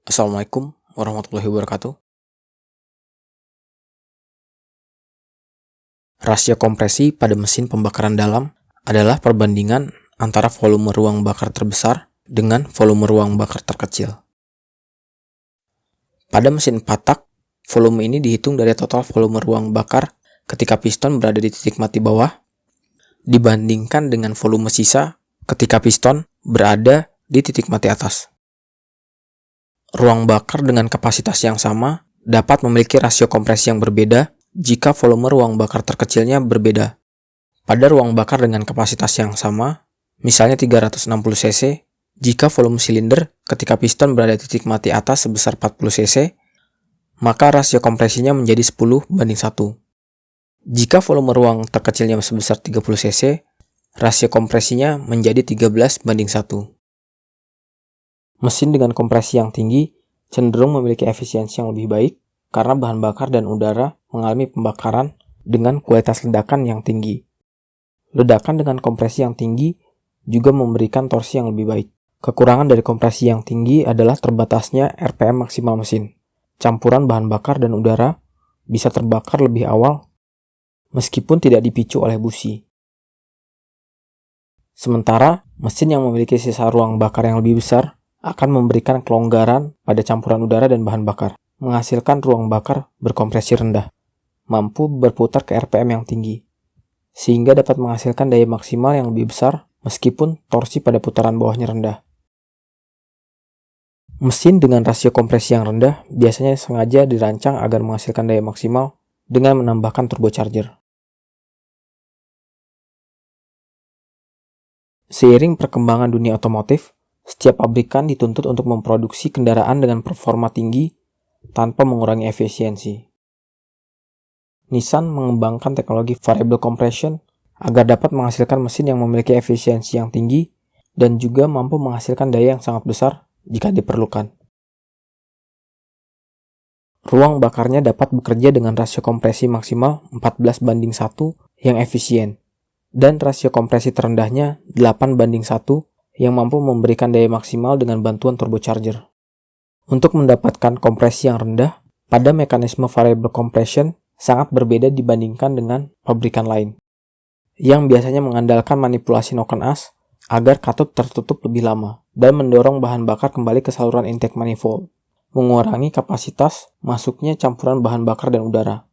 Assalamualaikum warahmatullahi wabarakatuh. Rasio kompresi pada mesin pembakaran dalam adalah perbandingan antara volume ruang bakar terbesar dengan volume ruang bakar terkecil. Pada mesin 4 tak, volume ini dihitung dari total volume ruang bakar ketika piston berada di titik mati bawah dibandingkan dengan volume sisa ketika piston berada di titik mati atas. Ruang bakar dengan kapasitas yang sama dapat memiliki rasio kompresi yang berbeda jika volume ruang bakar terkecilnya berbeda. Pada ruang bakar dengan kapasitas yang sama, misalnya 360 cc, jika volume silinder ketika piston berada di titik mati atas sebesar 40 cc, maka rasio kompresinya menjadi 10:1. Jika volume ruang terkecilnya sebesar 30 cc, rasio kompresinya menjadi 13:1. Mesin dengan kompresi yang tinggi cenderung memiliki efisiensi yang lebih baik karena bahan bakar dan udara mengalami pembakaran dengan kualitas ledakan yang tinggi. Ledakan dengan kompresi yang tinggi juga memberikan torsi yang lebih baik. Kekurangan dari kompresi yang tinggi adalah terbatasnya RPM maksimal mesin. Campuran bahan bakar dan udara bisa terbakar lebih awal meskipun tidak dipicu oleh busi. Sementara, mesin yang memiliki sisa ruang bakar yang lebih besar akan memberikan kelonggaran pada campuran udara dan bahan bakar, menghasilkan ruang bakar berkompresi rendah, mampu berputar ke RPM yang tinggi, sehingga dapat menghasilkan daya maksimal yang lebih besar meskipun torsi pada putaran bawahnya rendah. Mesin dengan rasio kompresi yang rendah biasanya sengaja dirancang agar menghasilkan daya maksimal dengan menambahkan turbocharger. Seiring perkembangan dunia otomotif, setiap pabrikan dituntut untuk memproduksi kendaraan dengan performa tinggi tanpa mengurangi efisiensi. Nissan mengembangkan teknologi variable compression agar dapat menghasilkan mesin yang memiliki efisiensi yang tinggi dan juga mampu menghasilkan daya yang sangat besar jika diperlukan. Ruang bakarnya dapat bekerja dengan rasio kompresi maksimal 14:1 yang efisien dan rasio kompresi terendahnya 8:1 yang mampu memberikan daya maksimal dengan bantuan turbocharger. Untuk mendapatkan kompresi yang rendah, pada mekanisme variable compression sangat berbeda dibandingkan dengan pabrikan lain, yang biasanya mengandalkan manipulasi noken as agar katup tertutup lebih lama dan mendorong bahan bakar kembali ke saluran intake manifold, mengurangi kapasitas masuknya campuran bahan bakar dan udara.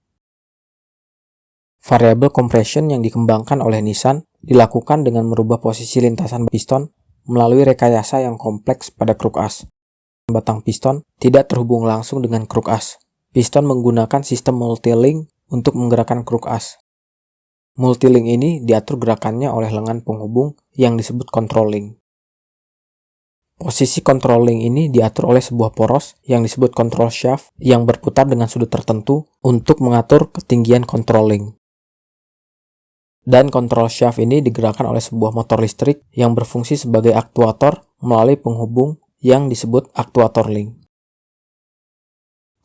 Variable compression yang dikembangkan oleh Nissan dilakukan dengan merubah posisi lintasan piston melalui rekayasa yang kompleks pada kruk as. Batang piston tidak terhubung langsung dengan kruk as. Piston menggunakan sistem multilink untuk menggerakkan kruk as. Multilink ini diatur gerakannya oleh lengan penghubung yang disebut control link. Posisi control link ini diatur oleh sebuah poros yang disebut control shaft yang berputar dengan sudut tertentu untuk mengatur ketinggian control link. Dan control shaft ini digerakkan oleh sebuah motor listrik yang berfungsi sebagai aktuator melalui penghubung yang disebut aktuator link.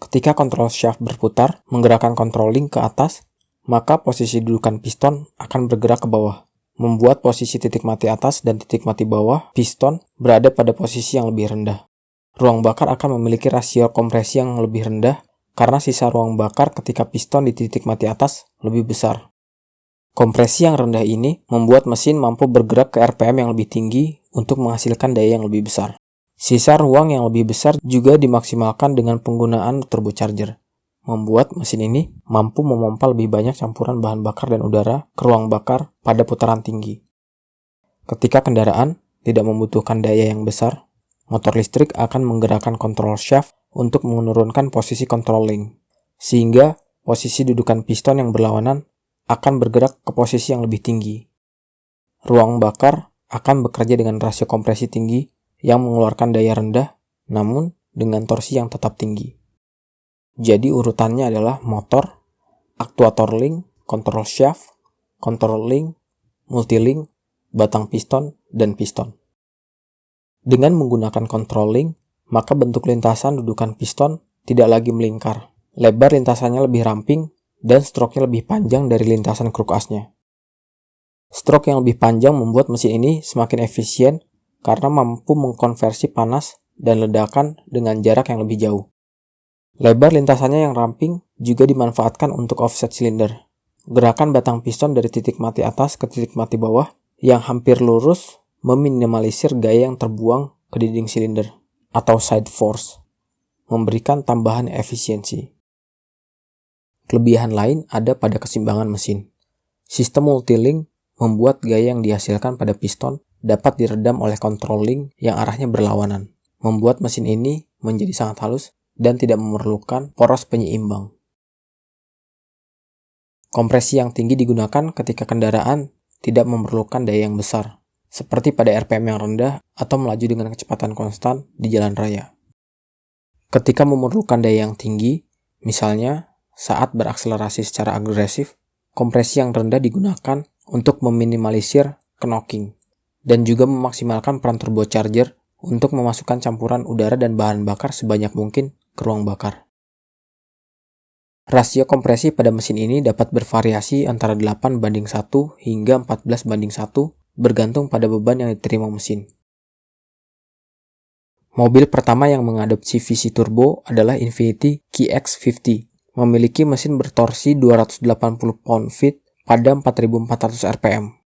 Ketika control shaft berputar menggerakkan control link ke atas, maka posisi dudukan piston akan bergerak ke bawah, membuat posisi titik mati atas dan titik mati bawah piston berada pada posisi yang lebih rendah. Ruang bakar akan memiliki rasio kompresi yang lebih rendah karena sisa ruang bakar ketika piston di titik mati atas lebih besar. Kompresi yang rendah ini membuat mesin mampu bergerak ke RPM yang lebih tinggi untuk menghasilkan daya yang lebih besar. Sisa ruang yang lebih besar juga dimaksimalkan dengan penggunaan turbocharger, membuat mesin ini mampu memompa lebih banyak campuran bahan bakar dan udara ke ruang bakar pada putaran tinggi. Ketika kendaraan tidak membutuhkan daya yang besar, motor listrik akan menggerakkan control shaft untuk menurunkan posisi control link, sehingga posisi dudukan piston yang berlawanan akan bergerak ke posisi yang lebih tinggi. Ruang bakar akan bekerja dengan rasio kompresi tinggi yang mengeluarkan daya rendah, namun dengan torsi yang tetap tinggi. Jadi urutannya adalah motor, aktuator link, control shaft, control link, multilink, batang piston, dan piston. Dengan menggunakan control link, maka bentuk lintasan dudukan piston tidak lagi melingkar. Lebar lintasannya lebih ramping dan stroke-nya lebih panjang dari lintasan kruk asnya. Stroke yang lebih panjang membuat mesin ini semakin efisien karena mampu mengkonversi panas dan ledakan dengan jarak yang lebih jauh. Lebar lintasannya yang ramping juga dimanfaatkan untuk offset silinder. Gerakan batang piston dari titik mati atas ke titik mati bawah yang hampir lurus meminimalisir gaya yang terbuang ke dinding silinder atau side force, memberikan tambahan efisiensi. Kelebihan lain ada pada keseimbangan mesin. Sistem multilink membuat gaya yang dihasilkan pada piston dapat diredam oleh control link yang arahnya berlawanan, membuat mesin ini menjadi sangat halus dan tidak memerlukan poros penyeimbang. Kompresi yang tinggi digunakan ketika kendaraan tidak memerlukan daya yang besar, seperti pada RPM yang rendah atau melaju dengan kecepatan konstan di jalan raya. Ketika memerlukan daya yang tinggi, misalnya saat berakselerasi secara agresif, kompresi yang rendah digunakan untuk meminimalisir knocking dan juga memaksimalkan peran turbocharger untuk memasukkan campuran udara dan bahan bakar sebanyak mungkin ke ruang bakar. Rasio kompresi pada mesin ini dapat bervariasi antara 8:1 hingga 14:1 bergantung pada beban yang diterima mesin. Mobil pertama yang mengadopsi VC turbo adalah Infiniti QX50, memiliki mesin bertorsi 280 pound-feet pada 4.400 rpm.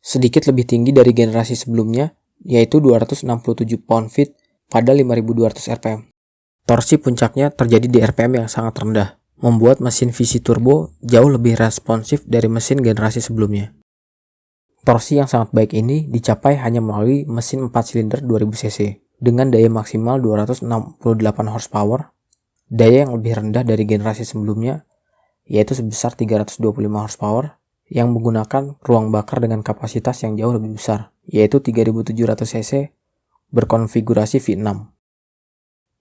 Sedikit lebih tinggi dari generasi sebelumnya, yaitu 267 pound-feet pada 5.200 rpm. Torsi puncaknya terjadi di RPM yang sangat rendah, membuat mesin VC turbo jauh lebih responsif dari mesin generasi sebelumnya. Torsi yang sangat baik ini dicapai hanya melalui mesin 4 silinder 2000 cc dengan daya maksimal 268 horsepower, daya yang lebih rendah dari generasi sebelumnya, yaitu sebesar 325 horsepower, yang menggunakan ruang bakar dengan kapasitas yang jauh lebih besar, yaitu 3700 cc berkonfigurasi V6.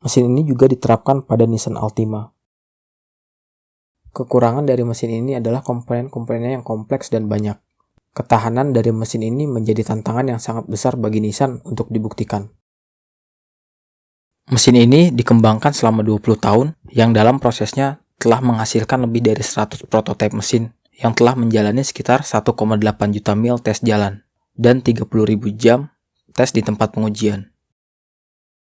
Mesin ini juga diterapkan pada Nissan Altima. Kekurangan dari mesin ini adalah komponen-komponennya yang kompleks dan banyak. Ketahanan dari mesin ini menjadi tantangan yang sangat besar bagi Nissan untuk dibuktikan. Mesin ini dikembangkan selama 20 tahun yang dalam prosesnya telah menghasilkan lebih dari 100 prototipe mesin yang telah menjalani sekitar 1,8 juta mil tes jalan dan 30.000 jam tes di tempat pengujian.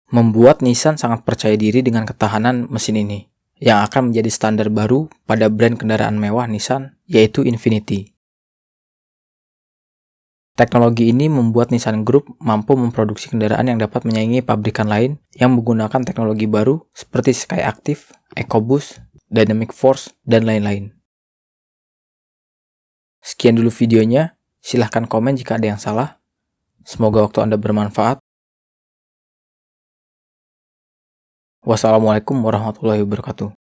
Membuat Nissan sangat percaya diri dengan ketahanan mesin ini, yang akan menjadi standar baru pada brand kendaraan mewah Nissan, yaitu Infiniti. Teknologi ini membuat Nissan Group mampu memproduksi kendaraan yang dapat menyaingi pabrikan lain yang menggunakan teknologi baru seperti Skyactiv, EcoBoost, Dynamic Force, dan lain-lain. Sekian dulu videonya, silahkan komen jika ada yang salah. Semoga waktu Anda bermanfaat. Wassalamualaikum warahmatullahi wabarakatuh.